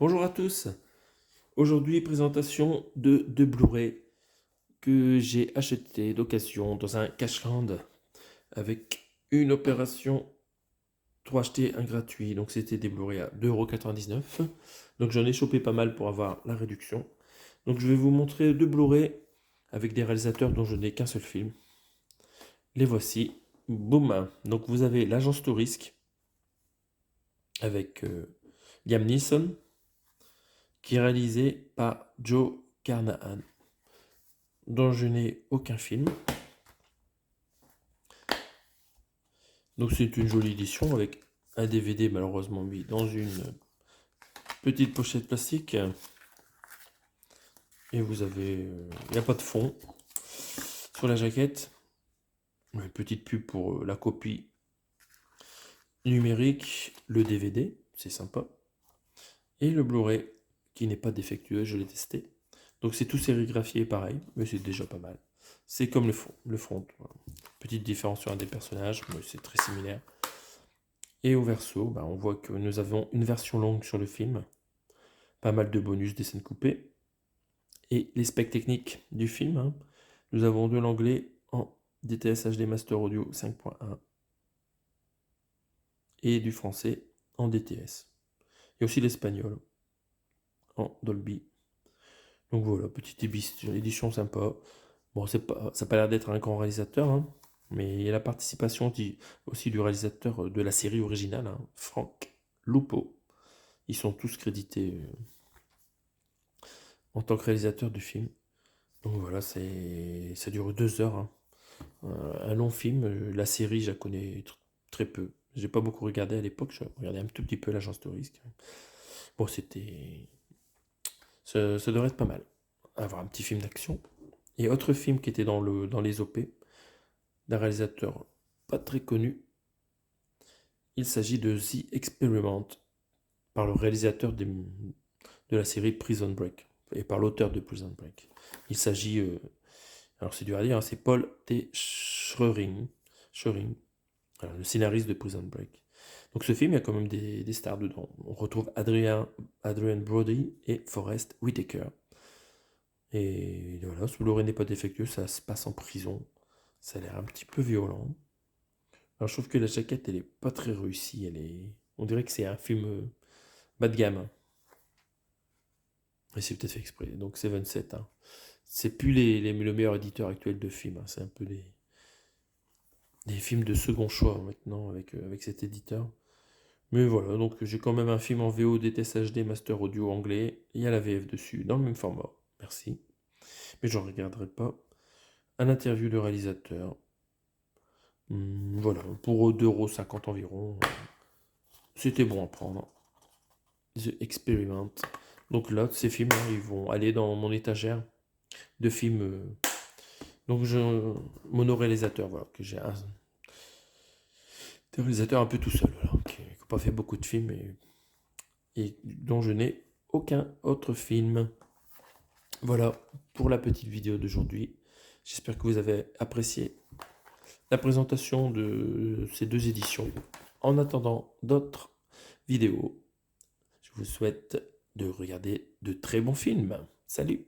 Bonjour à tous. Aujourd'hui, présentation de deux Blu-ray que j'ai acheté d'occasion dans un Cashland avec une opération 3 achetés, 1 gratuit. Donc c'était des Blu-ray à 2,99 €. Donc j'en ai chopé pas mal pour avoir la réduction. Donc je vais vous montrer deux Blu-ray avec des réalisateurs dont je n'ai qu'un seul film. Les voici. Boum. Donc vous avez l'Agence Touriste avec Liam Neeson, qui est réalisé par Joe Carnahan, dont je n'ai aucun film. Donc c'est une jolie édition avec un DVD malheureusement mis dans une petite pochette plastique. Et vous avez... Il n'y a pas de fond sur la jaquette. Une petite pub pour la copie numérique, le DVD, c'est sympa. Et le Blu-ray, qui n'est pas défectueux, je l'ai testé. Donc c'est tout sérigraphié pareil, mais c'est déjà pas mal. C'est comme le front. Voilà. Petite différence sur un des personnages, mais c'est très similaire. Et au verso, on voit que nous avons une version longue sur le film, pas mal de bonus, des scènes coupées. Et les specs techniques du film, nous avons de l'anglais en DTS HD Master Audio 5.1 et du français en DTS. Et aussi l'espagnol en Dolby. Donc voilà, petite édition sympa. Bon, ça n'a pas l'air d'être un grand réalisateur, mais il y a la participation aussi du réalisateur de la série originale, Frank Lupo. Ils sont tous crédités en tant que réalisateur du film. Donc voilà, ça dure 2 heures. Un long film. La série, je la connais très peu. J'ai pas beaucoup regardé à l'époque. Je regardais un tout petit peu l'Agence de risque. Bon, ça devrait être pas mal. Avoir un petit film d'action. Et autre film qui était dans les OP, d'un réalisateur pas très connu. Il s'agit de The Experiment, par le réalisateur de la série Prison Break, et par l'auteur de Prison Break. Il s'agit, alors c'est dur à dire, c'est Paul T. Schering, voilà, le scénariste de Prison Break. Donc ce film, il y a quand même des stars dedans. On retrouve Adrian Brody et Forest Whitaker. Et voilà, ce Blu-ray n'est pas défectueux, ça se passe en prison. Ça a l'air un petit peu violent. Alors je trouve que la jaquette, elle est pas très réussie. On dirait que c'est un film bas de gamme. Et c'est peut-être fait exprès. Donc c'est 27. C'est plus le meilleur éditeur actuel de films. C'est un peu des films de second choix maintenant avec cet éditeur. Mais voilà, donc j'ai quand même un film en VO DTS HD Master Audio anglais. Il y a la VF dessus, dans le même format. Merci. Mais j'en regarderai pas. Un interview de réalisateur. Voilà, pour 2,50 € environ. C'était bon à prendre. The Experiment. Donc là, ces films, ils vont aller dans mon étagère de films. Donc mono-réalisateur, voilà, que j'ai un réalisateur un peu tout seul, voilà, qui n'a pas fait beaucoup de films et dont je n'ai aucun autre film. Voilà pour la petite vidéo d'aujourd'hui. J'espère que vous avez apprécié la présentation de ces deux éditions. En attendant d'autres vidéos, je vous souhaite de regarder de très bons films. Salut!